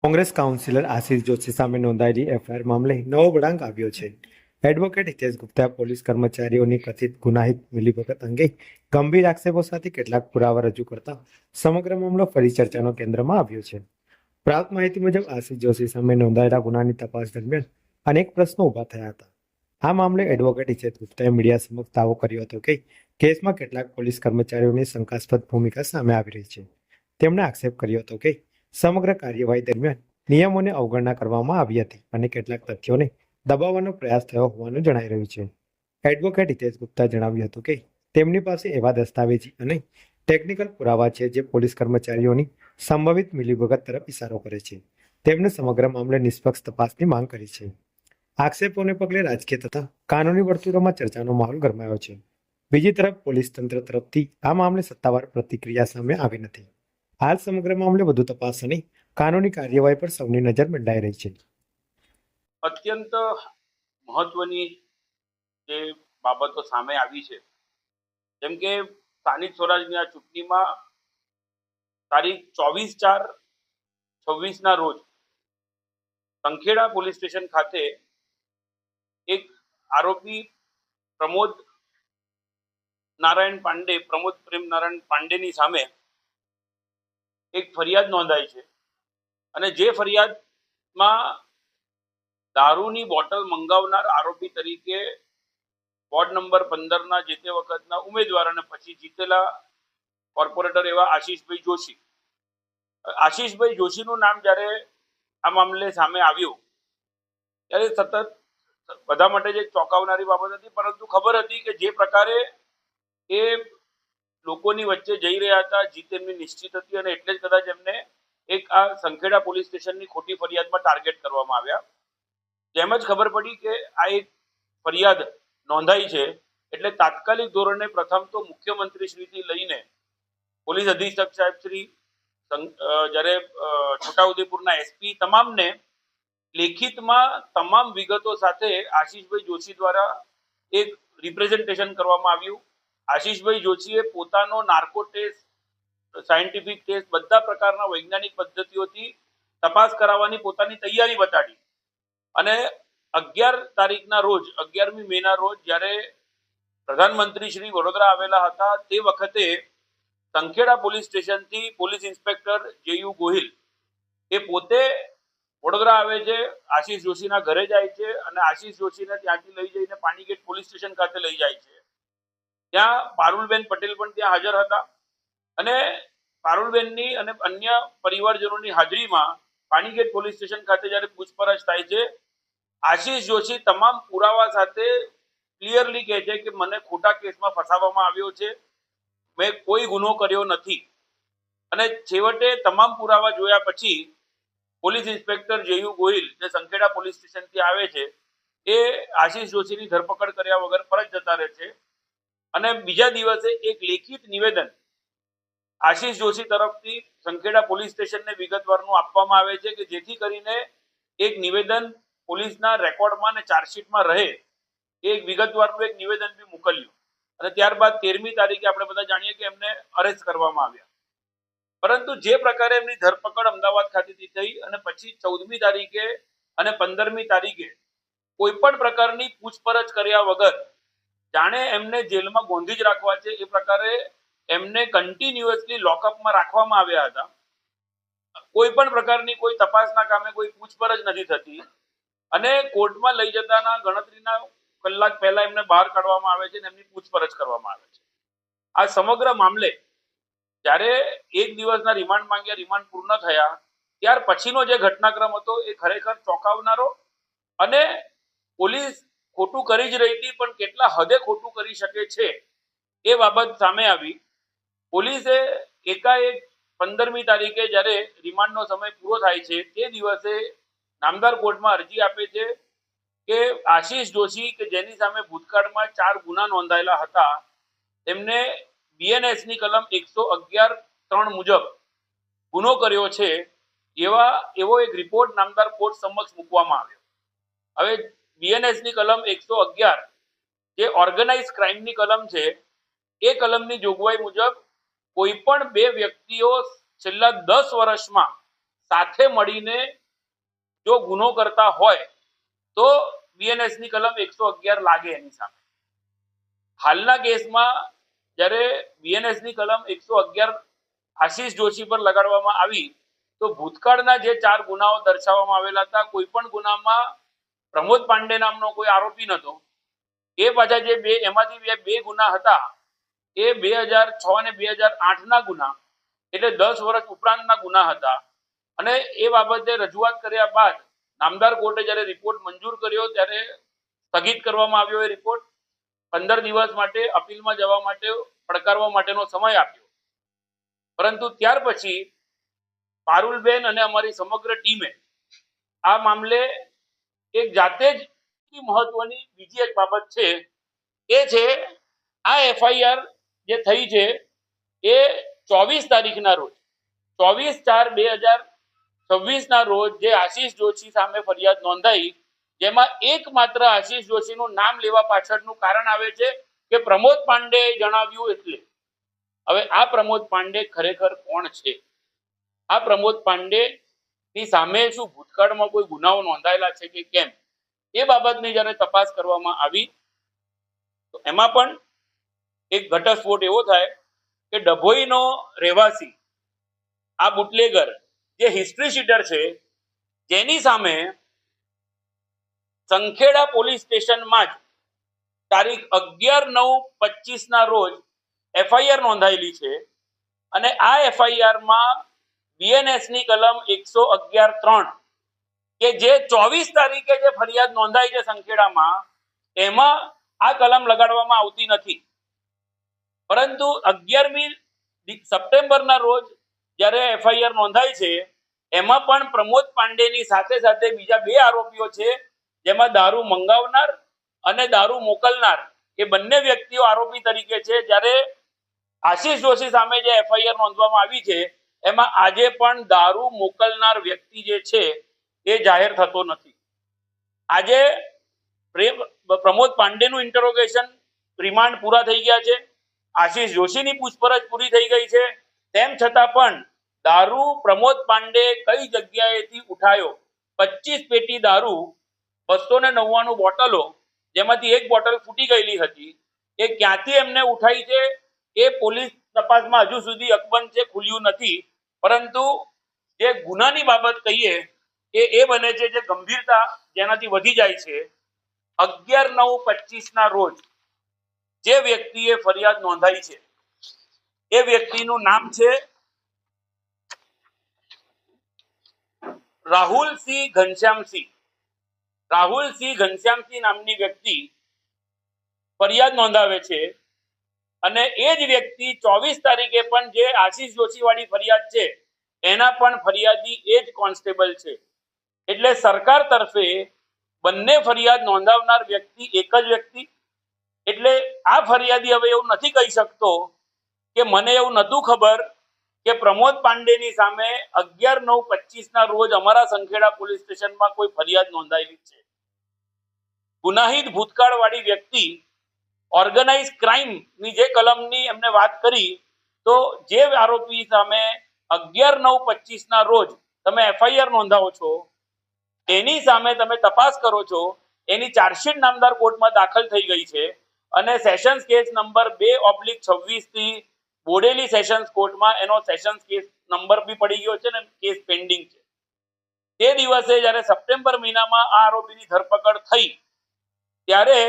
Congress councillor Ashish Joshi સામે નોંધાયેલી FIR મામલે નવો વળાંક આવ્યો છે. એડવોકેટ હિતેશ ગુપ્તા પોલીસ કર્મચારીઓની કથિત ગુનાહિત મિલીભગત અંગે ગંભીર આક્ષેપો સાથે કેટલાક પુરાવા રજૂ કરતા સમગ્ર મામલો ફરી ચર્ચાનો કેન્દ્રમાં આવ્યો છે. પ્રાપ્ત માહિતી મુજબ આશિષ જોશી સામે નોંધાયેલા ગુનાની તપાસ દરમિયાન અનેક પ્રશ્નો ઉભા થયા હતા. આ મામલે એડવોકેટ હિતેશ ગુપ્તાએ મીડિયા સમક્ષ દાવો કર્યો હતો કે કેસમાં કેટલાક પોલીસ કર્મચારીઓની શંકાસ્પદ ભૂમિકા સામે આવી રહી છે. તેમણે આક્ષેપ કર્યો હતો કે સમગ્ર કાર્યવાહી દરમિયાન નિયમોને અવગણના કરવામાં આવી હતી અને કેટલાક તથ્યોને દબાવવાનો પ્રયાસ થયો હોવાનું જણાઈ રહ્યું છે. એડવોકેટ હિતેશ ગુપ્તા જણાવ્યું હતું કે તેમની પાસે એવા દસ્તાવેજી અને ટેકનિકલ પુરાવા છે જે પોલીસ કર્મચારીઓની સંભવિત મિલીભગત તરફ ઇશારો કરે છે. તેમણે સમગ્ર મામલે નિષ્પક્ષ તપાસની માંગ કરી છે. આક્ષેપોને પગલે રાજકીય તથા કાનૂની વર્તુળોમાં ચર્ચાનો માહોલ ગરમાયો છે. બીજી તરફ પોલીસ તંત્ર તરફથી આ મામલે સત્તાવાર પ્રતિક્રિયા સામે આવી નથી. હાલ સમગ્ર મામલે વધુ તપાસ અને કાનૂની કાર્યવાહી પર સૌની નજર મંડાઈ રહી છે. અત્યંત મહત્વની જે બાબતો સામે આવી છે, જેમ કે સ્થાનિક સ્વરાજની આ ચૂંટણીમાં તારીખ 24/4/26 રોજ સંખેડા પોલીસ સ્ટેશન ખાતે એક આરોપી પ્રમોદ પ્રેમ નારાયણ પાંડેની સામે એક ફરિયાદ નોંધાઈ છે અને જે ફરિયાદમાં દારૂની બોટલ મંગાવનાર આરોપી તરીકે વોર્ડ નંબર 15 જે તે વખતના ઉમેદવાર અને પછી જીતેલા કોર્પોરેટર એવા આશીષભાઈ જોશીનું નામ જ્યારે આ મામલે સામે આવ્યું ત્યારે સતત બધા માટે જે ચોંકાવનારી બાબત હતી, પરંતુ ખબર હતી કે જે પ્રકારે એ લોકોની વચ્ચે જઈ રહ્યા હતા, જીત એમની નિશ્ચિત હતી અને એટલે જ કદાચ એમને એક આ સંખેડા પોલીસ સ્ટેશનની ખોટી ફરિયાદમાં ટાર્ગેટ કરવામાં આવ્યા. જેમ જ ખબર પડી કે આ એક ફરિયાદ નોંધાઈ છે એટલે તાત્કાલિક ધોરણે પ્રથમ તો મુખ્યમંત્રી શ્રીથી લઈને પોલીસ અધિક્ષક સાહેબ શ્રી, જ્યારે છોટાઉદેપુરના એસપી તમામને લેખિતમાં તમામ વિગતો સાથે આશીષભાઈ જોશી દ્વારા એક રિપ્રેઝન્ટેશન કરવામાં આવ્યું. આશીષભાઈ જોશીએ પોતાનો નાર્કો ટેસ્ટ, સાયન્ટિફિક ટેસ્ટ, બધા પ્રકારના વૈજ્ઞાનિક પદ્ધતિઓથી તપાસ કરાવવાની પોતાની તૈયારી બતાડી અને 11મી મેના રોજ જ્યારે પ્રધાનમંત્રી શ્રી વડોદરા આવેલા હતા તે વખતે સંખેડા પોલીસ સ્ટેશનથી પોલીસ ઇન્સ્પેક્ટર જેયુ ગોહિલ એ પોતે વડોદરા આવે છે, આશીષ જોશીના ઘરે જાય છે અને આશીષ જોશીને ત્યાંથી લઈ જઈને પાણીગેટ પોલીસ સ્ટેશન ખાતે લઈ જાય છે. ત્યાં પારુલબેન પટેલ પણ ત્યાં હાજર હતા અને પારુલબેનની અને અન્ય પરિવારજનોની હાજરીમાં પાણીગેટ પોલીસ સ્ટેશન ખાતે જ્યારે પૂછપરછ થાય છે, આશીષ જોશી તમામ પુરાવા સાથે ક્લિયરલી કહે છે કે મને ખોટા કેસમાં ફસાવવામાં આવ્યો છે, મેં કોઈ ગુનો કર્યો નથી. અને છેવટે તમામ પુરાવા જોયા પછી પોલીસ ઇન્સ્પેક્ટર જેયુ ગોહિલ જે સંખેડા પોલીસ સ્ટેશનથી આવે છે એ આશીષ જોશીની ધરપકડ કર્યા વગર પરત જતા રહે છે અને બીજા દિવસે એક લેખિત નિવેદન આશીષ જોશી તરફથી સંખેડા પોલીસ સ્ટેશનને વિગતવારનું આપવામાં આવે છે કે જેથી કરીને એક નિવેદન પોલીસના રેકોર્ડમાં અને ચાર્જશીટમાં રહે. એક વિગતવારનું એક નિવેદન બી મોકલ્યું અને ત્યારબાદ 13મી તારીખે આપણે બધા જાણીએ કે એમને અરેસ્ટ કરવામાં આવ્યા. પરંતુ જે પ્રકારે એમની ધરપકડ અમદાવાદ ખાતેથી થઈ અને પછી 14મી તારીખે અને 15મી તારીખે કોઈ પણ પ્રકારની પૂછપરછ કર્યા વગર જાણે એમને જેલમાં ગોંધી જ રાખવા છે એ પ્રકારે એમને કન્ટિન્યુઅસલી લોકઅપમાં રાખવામાં આવ્યા હતા. કોઈ પણ પ્રકારની કોઈ તપાસના કામે કોઈ પૂછપરછ નથી થતી અને કોર્ટમાં લઈ જતાના ગણતરીના કલાક પહેલા એમને બહાર કાઢવામાં આવે છે અને એમની પૂછપરછ કરવામાં આવે છે. આ સમગ્ર મામલે જ્યારે એક દિવસના રિમાન્ડ માંગ્યા, રિમાન્ડ પૂર્ણ થયા, ત્યાર પછીનો જે ઘટનાક્રમ હતો એ ખરેખર ચોંકાવનારો અને પોલીસ ખોટું કરી જ રહી હતી પણ કેટલા હદે ખોટું કરી શકે છે એ બાબત સામે આવી. પોલીસે એકાએક 15મી તારીખે જ્યારે રિમાન્ડનો સમય પૂરો થાય છે તે દિવસે નામદાર કોર્ટમાં અરજી આપે છે કે આશીષ જોશી કે જેની સામે ભૂતકાળમાં 4 ગુના નોંધાયેલા હતા તેમને બીએનએસની કલમ 111(3) મુજબ ગુનો કર્યો છે એવો એક રિપોર્ટ નામદાર કોર્ટ સમક્ષ મૂકવામાં આવ્યો. હવે બીએનએસની કલમ 111 જે ઓર્ગેનાઇઝ ક્રાઇમની કલમ છે એ કલમની જોગવાઈ મુજબ કોઈ પણ બે વ્યક્તિઓ છેલ્લા 10 વર્ષમાં સાથે મળીને જો ગુનો કરતા હોય તો બીએનએસ ની કલમ 111 લાગે એની સામે. હાલના કેસમાં જ્યારે બીએનએસ ની કલમ 111 આશીષ જોશી પર લગાડવામાં આવી તો ભૂતકાળના જે 4 ગુનાઓ દર્શાવવામાં આવેલા હતા, કોઈ પણ ગુનામાં પ્રમોદ પાંડે નામનો કોઈ આરોપી નતો. એ પાછા જે એમાંથી બે ગુના હતા એ 2006 અને 2008 ના ગુના, એટલે 10 વર્ષ ઉપરાંતના ગુના હતા. અને એ બાબતે રજૂઆત કર્યા બાદ નામદાર કોર્ટે જ્યારે રિપોર્ટ મંજૂર કર્યો ત્યારે સ્થગિત કરવામાં આવ્યો. એ રિપોર્ટ 15 દિવસ માટે અપીલમાં જવા માટે પડકારવા માટેનો સમય આપ્યો. પરંતુ ત્યાર પછી પારુલબેન અને અમારી સમગ્ર ટીમે આ મામલે એક જાતે જ મહત્વની બીજી એક બાબત છે, એ છે આ એફઆઈઆર જે થઈ છે એ 24 તારીખના રોજ 24/4/2026 ના રોજ જે આશીષ જોશી સામે ફરિયાદ નોંધાઈ, જેમાં એકમાત્ર આશીષ જોશીનું નામ લેવા પાછળનું કારણ આવે છે કે પ્રમોદ પાંડે જણાવ્યું એટલે. હવે આ પ્રમોદ પાંડે ખરેખર કોણ છે? આ પ્રમોદ પાંડે ની સામે શું ભૂતકાળમાં કોઈ ગુનાઓ નોંધાયેલા છે કે કેમ, એ બાબતની જ્યારે તપાસ કરવામાં આવી તો એમાં પણ એક ઘટસ્ફોટ એવો થાય કે ડભોઈનો રહેવાસી આ બુટલેગર જે હિસ્ટ્રી શીટર છે, જેની સામે સંખેડા પોલીસ સ્ટેશનમાં જ તારીખ 11/9/25 ના રોજ એફઆઈઆર નોંધાયેલી છે. અને આ એફઆઈઆર માં બીએનએસ ની કલમ 111(3) કે જે 24 તારીખે જે ફરિયાદ નોંધાઈ છે સંખેડામાં, એમાં આ કલમ લગાડવામાં આવતી નથી. પરંતુ 11મી સપ્ટેમ્બરના રોજ જ્યારે એફઆઈઆર નોંધાઈ છે એમાં પણ પ્રમોદ પાંડેની સાથે સાથે બીજા 2 આરોપીઓ છે, જેમાં દારૂ મંગાવનાર અને દારૂ મોકલનાર એ બંને વ્યક્તિઓ આરોપી તરીકે છે. જ્યારે આશીષ જોશી સામે જે એફઆઈઆર નોંધવામાં આવી છે એમાં આજે પણ દારૂ મોકલનાર વ્યક્તિ જે છે એ જાહેર થતો નથી. આજે પ્રમોદ પાંડેનું ઇન્ટરોગેશન રિમાન્ડ પૂરા થઈ ગયા છે, આશીષ જોશીની પૂછપરછ પૂરી થઈ ગઈ છે, તેમ છતાં પણ દારૂ પ્રમોદ પાંડે કઈ જગ્યાએથી ઉઠાયો, 25 પેટી દારૂ, 299 બોટલો, જેમાંથી એક બોટલ ફૂટી ગયેલી હતી, એ ક્યાંથી એમને ઉઠાઈ છે એ પોલીસ તપાસમાં હજુ સુધી અકબંધ છે, ખુલ્યું નથી. પરંતુ જે ગુનાની બાબત કહીએ એ બને છે જે ગંભીરતા જેનાથી વધી જાય છે. 11/9/25 ના રોજ જે વ્યક્તિએ ફરિયાદ નોંધાઈ છે એ વ્યક્તિનું નામ છે રાહુલસિંહ ઘનશ્યામસિંહ. રાહુલસિંહ ઘનશ્યામસિંહ નામની વ્યક્તિ ફરિયાદ નોંધાવે છે. અને એ જ વ્યક્તિ 24 તારીખે પણ જે આશીષ જોશી વાળી ફરિયાદ છે એના પણ ફરિયાદી એ જ કોન્સ્ટેબલ છે. એટલે સરકાર તરફે બંને ફરિયાદ નોંધાવનાર વ્યક્તિ એક જ વ્યક્તિ. એટલે આ ફરિયાદી હવે એવું નથી કહી શકતો કે મને એવું નહોતું ખબર કે પ્રમોદ પાંડેની સામે 11/9/25 ના રોજ અમારા સંખેડા પોલીસ સ્ટેશનમાં કોઈ ફરિયાદ નોંધાયેલી છે. ગુનાહિત ભૂતકાળ વાળી વ્યક્તિ, ઓર્ગેનાઇઝ ક્રાઇમ ની જે કલમની એમને વાત કરી, તો જે આરોપી સામે 11/9/25 ના રોજ તમે એફઆઈઆર નોંધાવો છો, એની સામે તમે તપાસ કરો છો, એની ચાર્જશીટ નામદાર કોર્ટમાં દાખલ થઈ ગઈ છે અને સેશન્સ કેસ નંબર 2/26 થી બોડેલી સેશન્સ કોર્ટમાં એનો સેશન્સ કેસ નંબર બી પડી ગયો છે ને કેસ પેન્ડિંગ છે. તે દિવસે જ્યારે સપ્ટેમ્બર મહિનામાં આ આરોપીની ધરપકડ થઈ ત્યારે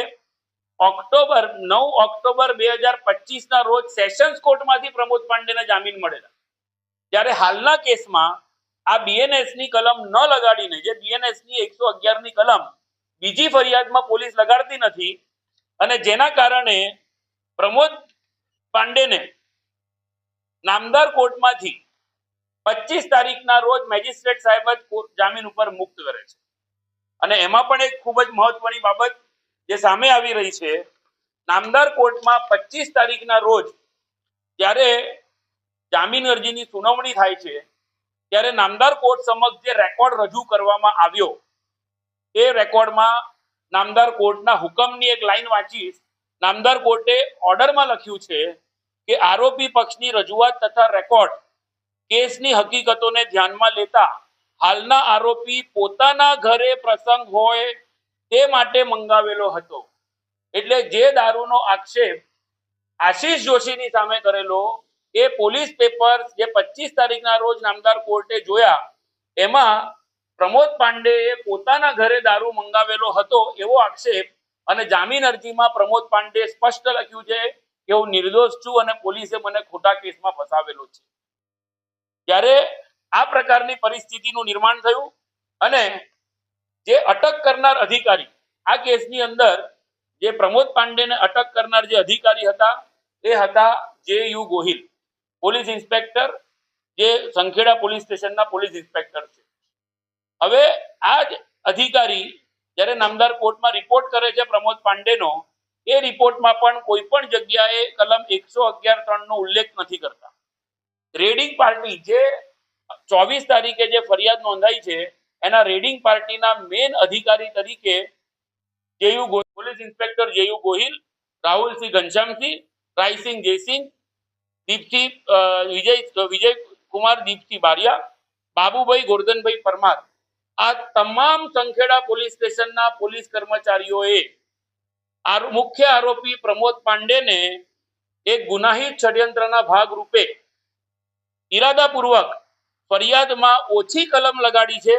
9 ઓક્ટોબર 2025 ના રોજ સેશન્સ કોર્ટમાંથી પ્રમોદ પાંડેને જામીન મળેલા. જ્યારે હાલના કેસમાં આ બીએનએસ ની કલમ ન લગાડીને, જે બીએનએસ ની 111 ની કલમ બીજી ફરિયાદમાં પોલીસ લગાડતી નથી, અને જેના કારણે પ્રમોદ પાંડેને નામદાર કોર્ટમાંથી 25 તારીખના રોજ મેજિસ્ટ્રેટ સાહેબ જ જામીન ઉપર મુક્ત કરે છે. અને એમાં પણ એક ખૂબ જ મહત્વની બાબત જે સામે આવી રહી છે, નામદાર કોર્ટમાં 25 તારીખના રોજ જ્યારે જામીન અરજીની સુનાવણી થાય છે ત્યારે નામદાર કોર્ટ સમક્ષ જે રેકોર્ડ રજૂ કરવામાં આવ્યો એ રેકોર્ડમાં નામદાર કોર્ટના હુકમની એક લાઈન વાંચીશ. નામદાર કોર્ટે ઓર્ડરમાં લખ્યું છે કે આરોપી પક્ષની રજૂઆત તથા રેકોર્ડ કેસની હકીકતોને ધ્યાનમાં લેતા હાલના આરોપી પોતાના ઘરે પ્રસંગ હોય તે માટે મંગાવેલો હતો. એટલે જે દારૂનો આક્ષેપ આશીષ જોશીની સામે કરેલો એ પોલીસ પેપર જે 25 તારીખના રોજ નામદાર કોર્ટે જોયા એમાં પ્રમોદ પાંડેએ પોતાના ઘરે દારૂ મંગાવેલો હતો એવો આક્ષેપ અને જામીન અરજીમાં પ્રમોદ પાંડે સ્પષ્ટ લખ્યું છે કે હું નિર્દોષ છું અને પોલીસે મને ખોટા કેસમાં ફસાવેલો છે. ત્યારે આ પ્રકારની પરિસ્થિતિનું નિર્માણ થયું અને જે અટક કરનાર અધિકારી આ કેસની અંદર જે પ્રમોદ પાંડેને અટક કરનાર જે અધિકારી હતા એ હતા જે.યુ. ગોહિલ, પોલીસ ઇન્સ્પેક્ટર, જે સંખેડા પોલીસ સ્ટેશનના પોલીસ ઇન્સ્પેક્ટર છે. હવે આ જ અધિકારી જ્યારે નામદાર કોર્ટમાં રિપોર્ટ કરે છે પ્રમોદ પાંડેનો, એ રિપોર્ટમાં પણ કોઈ પણ જગ્યાએ કલમ 111(3) નો ઉલ્લેખ નથી કરતા. રેડિંગ પાર્ટી જે 24 તારીખે જે ફરિયાદ નોંધાઈ છે એના રેડિંગ પાર્ટીના મેઇન અધિકારી તરીકે પોલીસ ઇન્સ્પેક્ટર જે.યુ. ગોહિલ, રાહુલસિંહ ઘનશ્યામસિંહ, રાયસિંહ જયસિંહ, દીપસિંહ વિજયકુમાર દીપસિંહ બારિયા, બાબુભાઈ ગોરધનભાઈ પરમાર, આ તમામ સંખેડા પોલીસ સ્ટેશનના પોલીસ કર્મચારીઓએ મુખ્ય આરોપી પ્રમોદ પાંડેને એક ગુનાહિત ષડયંત્રના ભાગરૂપે ઈરાદાપૂર્વક ફરિયાદમાં ઓછી કલમ લગાડી છે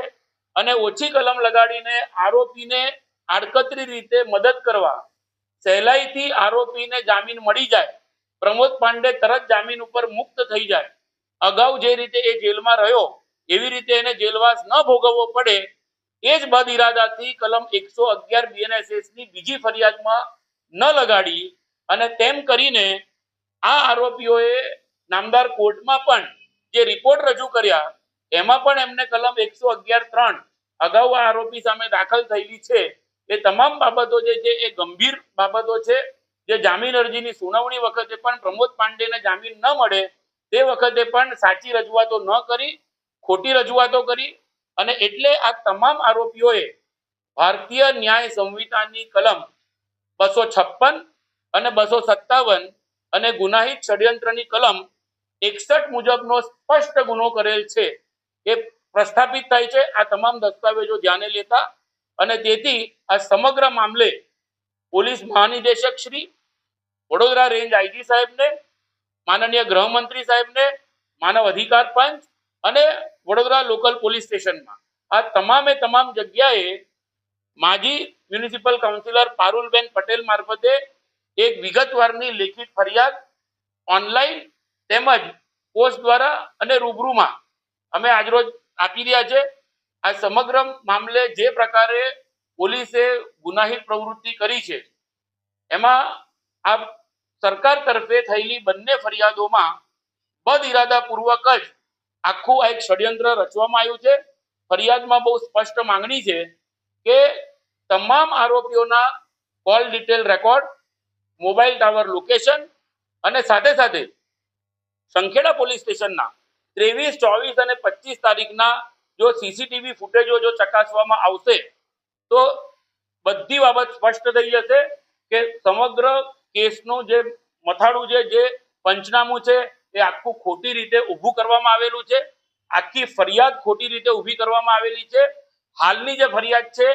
અને ઓછી કલમ લગાડીને આરોપીને આડકતરી રીતે મદદ કરવા, સહેલાઈથી આરોપીને જામીન મળી જાય, પ્રમોદ પાંડે તરત જામીન ઉપર મુક્ત થઈ જાય, અગાઉ જે રીતે એ જેલમાં રહ્યો એવી રીતે એને જેલવાસ ન ભોગવવો પડે એ જ બદ ઇરાદાથી કલમ 111 BNSS ની બીજી ફરિયાદમાં ન લગાડી અને તેમ કરીને આ આરોપીઓએ નામદાર કોર્ટમાં પણ જે રિપોર્ટ રજૂ કર્યા એમાં પણ એમને કલમ 111(3) અગાઉ આ આરોપી સામે દાખલ થયેલી છે એ તમામ બાબતો જે છે એ ગંભીર બાબતો છે. જે જામીન અરજીની સુનાવણી વખતે પણ પ્રમોદ પાંડેને જામીન ન મળે તે વખતે પણ સાચી રજૂઆતો ન કરી, ખોટી રજૂઆતો કરી અને એટલે આ તમામ આરોપીઓએ ભારતીય ન્યાય સંહિતાની કલમ 256 અને 257 અને ગુનાહિત ષડયંત્રની કલમ 61 મુજબનો સ્પષ્ટ ગુનો કરેલ છે એ પ્રસ્થાપિત થાય છે આ તમામ દસ્તાવેજો ધ્યાને લેતા. અને તેથી આ સમગ્ર મામલે પોલીસ મહાનિદેશક શ્રી, વડોદરા રેન્જ આઈજી સાહેબને, માનનીય ગૃહમંત્રી સાહેબને, માનવ અધિકાર પંચ અને વડોદરા લોકલ પોલીસ સ્ટેશનમાં આ તમામ જગ્યાએ માજી મ્યુનિસિપલ કાઉન્સિલર પારુલબેન પટેલ મારફતે એક વિગતવારની લેખિત ફરિયાદ ઓનલાઈન તેમજ પોસ્ટ દ્વારા અને રૂબરૂમાં અમે આજરોજ આપી રહ્યા છે. આ સમગ્ર મામલે જે પ્રકારે પોલીસે ગુનાહિત પ્રવૃત્તિ કરી છે એમાં આ સરકાર તરફે થયેલી બંને ફરિયાદોમાં બદ ઇરાદાપૂર્વક જ આખું એક ષડયંત્ર રચવામાં આવ્યું છે. ફરિયાદમાં બહુ સ્પષ્ટ માંગણી છે કે તમામ આરોપીઓના call detail record, mobile tower location અને સાથે સાથે સંખેડા પોલીસ સ્ટેશનના 23, 24 અને 25 તારીખના જો સીસીટીવી ફૂટેજો જો ચકાસવામાં આવશે તો બધી બાબત સ્પષ્ટ થઈ જશે કે સમગ્ર કેસનું જે મથાળું છે, જે પંચનામું છે એ આખું ખોટી રીતે ઊભું કરવામાં આવેલું છે. આખી ફરિયાદ ખોટી રીતે ઊભી કરવામાં આવેલી છે. હાલની જે ફરિયાદ છે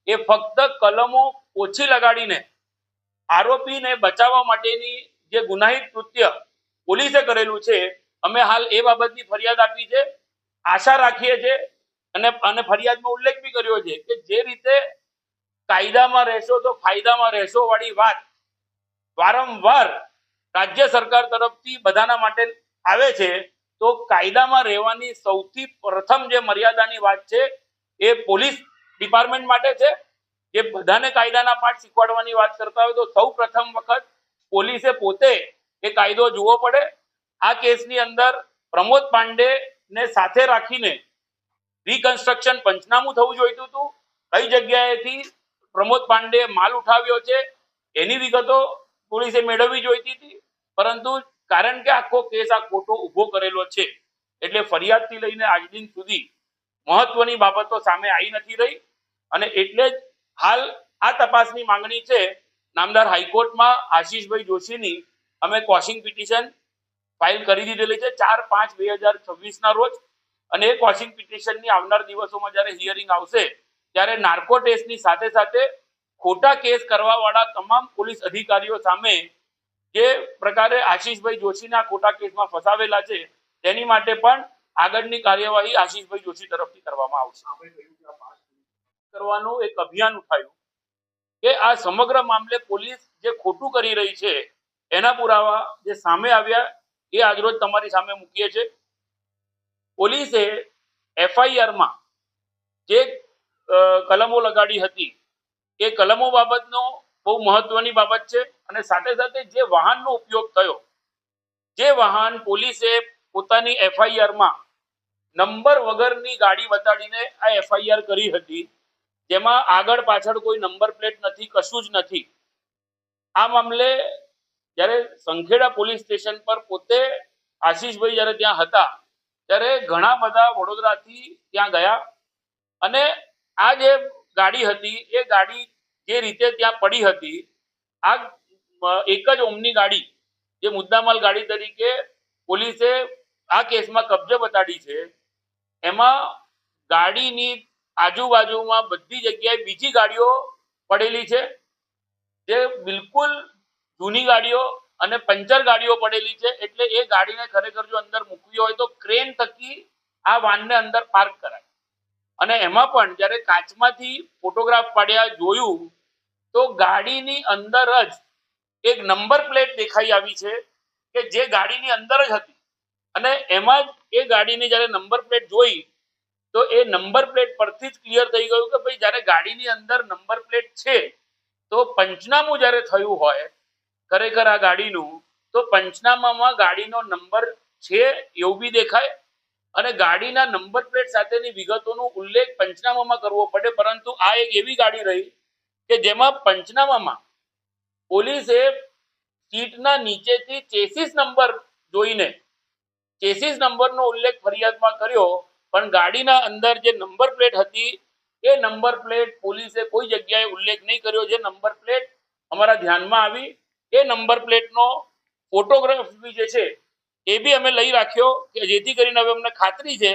એ ફક્ત કલમો ઓછી લગાડીને આરોપીને બચાવવા માટેની જે ગુનાહિત કૃત્ય પોલીસે કરેલું છે, અમે હાલ એ બાબતની ફરિયાદ આપી છે. આશા રાખીએ છીએ અને ફરિયાદમાં ઉલ્લેખ બી કર્યો છે કે જે રીતે કાયદામાં રહેશો તો ફાયદામાં રહેશો વાળી વાત વારંવાર રાજ્ય સરકાર તરફથી બધાના માટે આવે છે, તો કાયદામાં રહેવાની સૌથી પ્રથમ જે મર્યાદાની વાત છે એ પોલીસ ડિપાર્ટમેન્ટ માટે છે. જે બધાને કાયદાના પાઠ શીખવાડવાની વાત કરતા હોય તો સૌ પ્રથમ વખત પોલીસે પોતે એ કાયદો જોવો પડે. આ કેસની અંદર પ્રમોદ પાંડે ને સાથે રાખીને રિકન્સ્ટ્રક્શન પંચનામું થવું જોઈતું હતું. કઈ જગ્યાએથી પ્રમોદ પાંડે માલ ઉઠાવ્યો છે એની વિગતો પોલીસે મેળવવી જોઈતી હતી, પરંતુ કારણ કે આખો કેસ આ ખોટો ઊભો કરેલો છે એટલે ફરિયાદથી લઈને આજ દિન સુધી મહત્વની બાબતો સામે આવી નથી રહી અને એટલે જ હાલ આ તપાસની માંગણી છે નામદાર હાઈકોર્ટમાં આશીષભાઈ જોશીની અમે ક્વોશિંગ પિટિશન ફાઇલ કરી દીધેલી છે 4/5/2026 ના રોજ. અને એ ક્વોશિંગ પિટિશનની આવનાર દિવસોમાં જ્યારે હિયરિંગ આવશે ત્યારે નાર્કો ટેસ્ટની સાથે સાથે ખોટા કેસ કરવાવાળા તમામ પોલીસ અધિકારીઓ સામે જે પ્રકારે આશીષભાઈ જોશીના ખોટા કેસમાં ફસાવેલા છે તેની માટે પણ આગળની કાર્યવાહી આશીષભાઈ જોશી તરફથી કરવામાં આવશે. કરવાનું એક અભિયાન ઉઠાયું કે આ સમગ્ર મામલે પોલીસ જે ખોટું કરી રહી છે એના પુરાવા જે સામે આવ્યા એ આજરોજ તમારી સામે મૂકીએ છે. પોલીસે એફઆઈઆરમાં જે કલમો લગાડી હતી એ કલમો બાબતનો બહુ મહત્વની બાબત છે અને સાથે સાથે જે વાહનનો ઉપયોગ થયો, જે વાહન પોલીસે પોતાની એફઆઈઆરમાં નંબર વગરની ગાડી બતાડીને આ એફઆઈઆર કરી હતી, જેમાં આગળ પાછળ કોઈ નંબર પ્લેટ નથી, કશું જ નથી. આ મામલે જ્યારે સંખેડા પોલીસ સ્ટેશન પર પોતે આશીષભાઈ જ્યારે ત્યાં હતા ત્યારે ઘણા બધા વડોદરાથી ત્યાં ગયા અને આ જે ગાડી હતી એ ગાડી જે રીતે ત્યાં પડી હતી, આ એક જ ઓમની ગાડી જે મુદ્દામાલ ગાડી તરીકે પોલીસે આ કેસમાં કબજે બતાડી છે, એમાં ગાડીની આજુબાજુમાં બધી જગ્યાએ બીજી ગાડીઓ પડેલી છે જે બિલકુલ જૂની ગાડીઓ અને પંચર ગાડીઓ પડેલી છે. એટલે એ ગાડીને ખરેખર જો અંદર મૂકવી હોય તો ક્રેન થકી આ વાનને અંદર પાર્ક કરાય. અને એમાં પણ જ્યારે કાચમાંથી ફોટોગ્રાફ પાડ્યા જોયું તો ગાડીની અંદર જ એક નંબર પ્લેટ દેખાઈ આવી છે કે જે ગાડીની અંદર જ હતી અને એમાં જ એ ગાડીની જ્યારે નંબર પ્લેટ જોઈ તો એ નંબર પ્લેટ પરથી જ ક્લિયર થઈ ગયું કે ભાઈ જ્યારે ગાડીની અંદર નંબર પ્લેટ છે તો પંચનામું જ્યારે થયું હોય ખરેખર આ ગાડીનું તો પંચનામામાં ગાડીનો નંબર છે એવું બી દેખાય અને ગાડીના નંબર પ્લેટ સાથેની વિગતોનો ઉલ્લેખ પંચનામામાં કરવો પડે. પરંતુ આ એક એવી ગાડી રહી કે જેમાં પંચનામામાં પોલીસે સીટના નીચેથી ચેસિસ નંબર જોઈને ચેસિસ નંબરનો ઉલ્લેખ ફરિયાદમાં કર્યો, પણ ગાડીના અંદર જે નંબર પ્લેટ હતી એ નંબર પ્લેટ પોલીસે કોઈ જગ્યાએ ઉલ્લેખ નહીં કર્યો. જે નંબર પ્લેટ અમારા ધ્યાનમાં આવી એ નંબર પ્લેટનો ફોટોગ્રાફ બી જે છે એ બી અમે લઈ રાખ્યો કે જેથી કરીને હવે અમને ખાતરી છે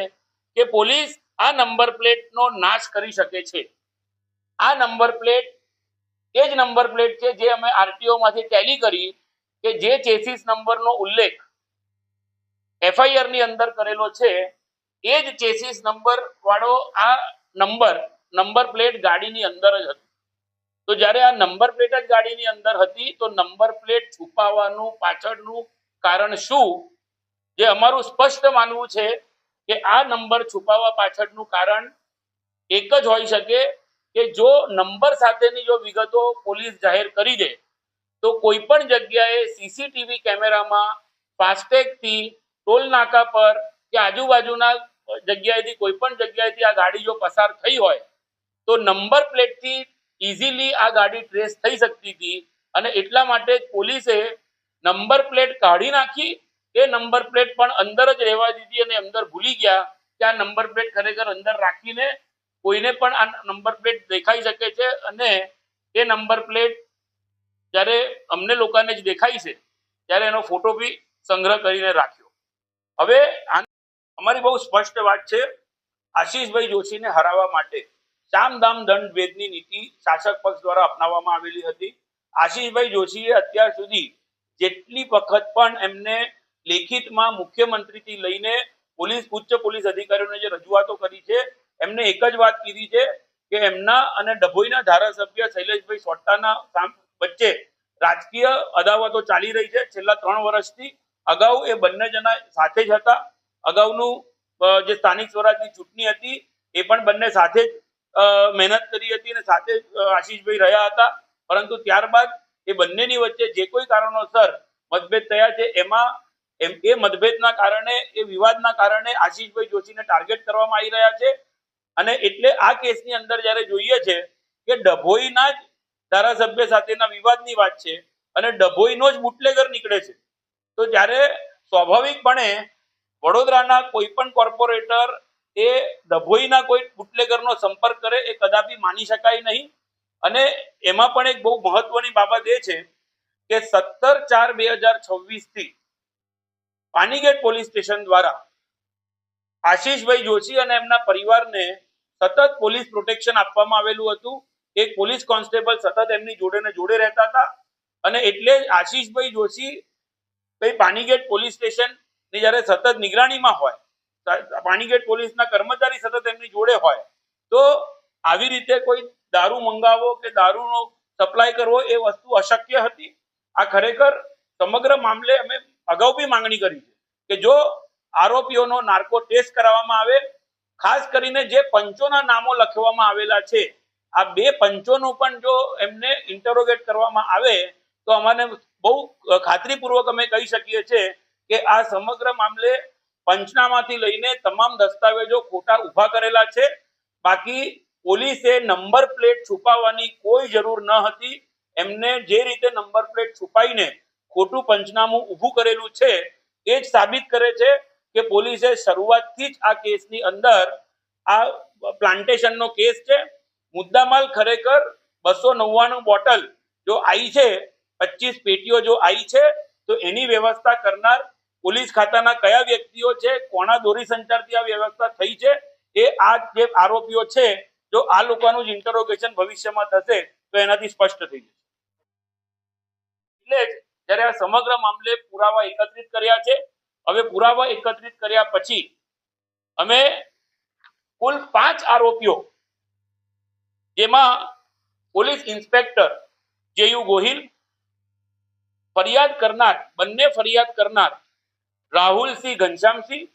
કે પોલીસ આ નંબર પ્લેટનો નાશ કરી શકે છે. આ નંબર પ્લેટ એ જ નંબર પ્લેટ છે જે અમે આરટીઓ માંથી ટેલી કરી કે જે ચેસિસ નંબરનો ઉલ્લેખ એફઆઈઆર ની અંદર કરેલો છે એ જ ચેસિસ નંબર વાળો આ નંબર પ્લેટ ગાડીની અંદર જ હતી. તો જ્યારે આ નંબર પ્લેટ જ ગાડીની અંદર હતી તો નંબર પ્લેટ છુપાવવાનું પાછળનું કારણ શું, જે અમારું સ્પષ્ટ માનવું છે કે આ નંબર છુપાવવા પાછળનું કારણ એક જ હોઈ શકે કે જો નંબર સાથેની જો વિગતો પોલીસ જાહેર કરી દે તો કોઈ પણ જગ્યાએ સીસીટીવી કેમેરામાં ફાસ્ટેગથી ટોલ નાકા પર કે આજુબાજુના જગ્યાએથી કોઈ પણ જગ્યાએથી આ ગાડી જો પસાર થઈ હોય તો નંબર પ્લેટથી ઇઝીલી આ ગાડી ટ્રેસ થઈ શકતી હતી અને એટલા માટે પોલીસે નંબર પ્લેટ કાઢી નાખી. એ નંબર પ્લેટ પણ અંદર જ રહેવા દીધી અને અંદર ભૂલી ગયા કે આ નંબર પ્લેટ ખરેખર અંદર રાખીને કોઈને પણ આ નંબર પ્લેટ દેખાઈ શકે છે અને એ નંબર પ્લેટ જ્યારે અમને લોકોને જ દેખાય છે ત્યારે એનો ફોટો બી સંગ્રહ કરીને રાખ્યો. હવે અમારી બહુ સ્પષ્ટ વાત છે, આશીષભાઈ જોશીને હરાવવા માટે સામદામ દંડ ભેદની નીતિ શાસક પક્ષ દ્વારા અપનાવવામાં આવેલી હતી. આશીષભાઈ જોશીએ અત્યાર સુધી જેટલી વખત પણ એમને લેખિતમાં મુખ્યમંત્રીથી લઈને ઉચ્ચ પોલીસ અધિકારીઓને જે રજૂઆતો કરી છે એમને એક જ વાત કીધી છે કે એમના અને ડભોઈના ધારાસભ્ય શૈલેષભાઈ સોટાના વચ્ચે રાજકીય અદાવતો ચાલી રહી છે છેલ્લા 3 વર્ષથી. અગાઉ એ બંને જણા સાથે જ હતા. અગાઉનું જે સ્થાનિક સ્વરાજની ચૂંટણી હતી એ પણ બંને સાથે જ મહેનત કરી હતી અને સાથે આશીષભાઈ રહ્યા હતા. પરંતુ ત્યારબાદ એ બંનેની વચ્ચે જે કોઈ કારણોસર મતભેદ થયા છે એમાં એ મતભેદના કારણે એ વિવાદના કારણે આશીષભાઈ જોશીને ટાર્ગેટ કરવામાં આવી રહ્યા છે અને એટલે આ કેસની અંદર જ્યારે જોઈએ છે કે ડભોઈના જ ધારાસભ્ય સાથેના વિવાદની વાત છે અને ડભોઈનો જ બુટલેગર નીકળે છે તો ત્યારે સ્વાભાવિકપણે વડોદરાના કોઈ પણ કોર્પોરેટર એ ડભોઈના કોઈ બુટલેગરનો સંપર્ક કરે એ કદાપી માની શકાય નહીં. અને એમાં પણ એક બહુ મહત્વની બાબત એ છે કે 17/4/2026 થી પાનીગેટ પોલીસ સ્ટેશન દ્વારા આશીષભાઈ જોશી અને એમના પરિવારને સતત પોલીસ પ્રોટેક્શન આપવામાં આવેલું હતું. એક પોલીસ કોન્સ્ટેબલ સતત એમની જોડે ને જોડે રહેતા હતા અને એટલે જ આશીષભાઈ જોશી ભાઈ પાણીગેટ પોલીસ સ્ટેશન ની જ્યારે સતત નિગરાણીમાં હોય, પાણીગેટ પોલીસના કર્મચારી સતત એમની જોડે હોય, તો આવી રીતે કોઈ દારૂ મંગાવવો કે દારૂનો સપ્લાય કરવો એ વસ્તુ અશક્ય હતી. આ ખરેખર સમગ્ર મામલે અમે અગાઉ બી માંગણી કરી છે કે જો આરોપીઓનો નાર્કો ટેસ્ટ કરાવવામાં આવે, ખાસ કરીને જે પંચોના નામો લખવામાં આવેલા છે, આ 2 પંચોનું પણ જો એમને ઇન્ટરોગેટ કરવામાં આવે તો અમને બહુ ખાતરીપૂર્વક અમે કહી શકીએ છીએ કે આ સમગ્ર મામલે પંચનામાથી લઈને તમામ દસ્તાવેજો ખોટા ઊભા કરેલા છે. બાકી પોલીસે નંબર પ્લેટ છુપાવવાની કોઈ જરૂર ન હતી. એમને જે રીતે નંબર પ્લેટ છુપાઈને ખોટું પંચનામું ઊભું કરેલું છે એ જ સાબિત કરે છે કે પોલીસે શરૂઆતથી જ આ કેસની અંદર આ પ્લાન્ટેશનનો કેસ છે. મુદ્દામાલ ખરેખર 299 બોટલ જો આવી છે, 25 પેટીઓ જો આવી છે, તો એની વ્યવસ્થા કરનાર પોલીસ ખાતાના કયા વ્યક્તિઓ છે, કોના દોરી સંચારથી આ વ્યવસ્થા થઈ છે, એ આ જે આરોપીઓ છે, જો આ લોકોનું જ ઇન્ટરોગેશન ભવિષ્યમાં થશે તો એનાથી સ્પષ્ટ થઈ જશે. એટલે જ જ્યારે આ સમગ્ર મામલે પુરાવા એકત્રિત કર્યા છે. હવે પુરાવા એકત્રિત કર્યા પછી અમે કુલ 5 આરોપીઓ, જેમાં પોલીસ ઇન્સ્પેક્ટર જેયુ ગોહિલ, બંને ફરિયાદ કરનાર રાહુલસિંહ ઘનશ્યામસિંહ,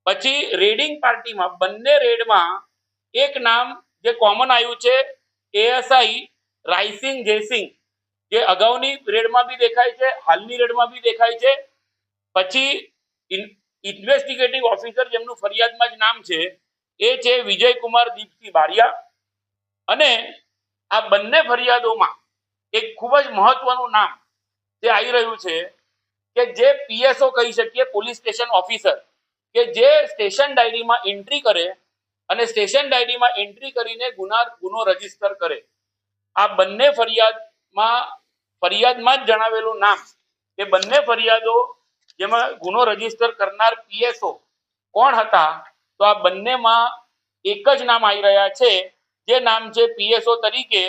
પછી રેડિંગ પાર્ટીમાં બંને રેડમાં એક નામ જે કોમન આવ્યું છે એએસઆઈ રાયસિંગ જયસિંહ, જે અગાઉની રેડમાં બી દેખાય છે, હાલની રેડમાં બી દેખાય છે. પછી ઇન્વેસ્ટિગેટિવ ઓફિસર જેમનું ફરિયાદમાં જ નામ છે એ છે વિજયકુમાર દીપસિંહ બારિયા. અને આ બંને ફરિયાદોમાં એક ખૂબ જ મહત્વનું નામ જે આવી રહ્યું છે કે જે પીએસઓ કહી શકીએ, પોલીસ સ્ટેશન ઓફિસર, કે જે સ્ટેશન ડાયરીમાં એન્ટ્રી કરે અને સ્ટેશન ડાયરીમાં એન્ટ્રી કરીને ગુનો રજીસ્ટર કરે. આ બંને ફરિયાદમાં જ જણાવેલું નામ કે બંને ફરિયાદો જેમાં ગુનો રજીસ્ટર કરનાર પીએસઓ કોણ હતા, તો આ બંનેમાં એક જ નામ આવી રહ્યા છે, જે નામ છે પીએસઓ તરીકે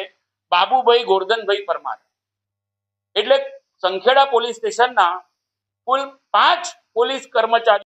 બાબુભાઈ ગોરધનભાઈ પરમાર. એટલે સંખેડા પોલીસ સ્ટેશનના કુલ 5 પોલીસ કર્મચારી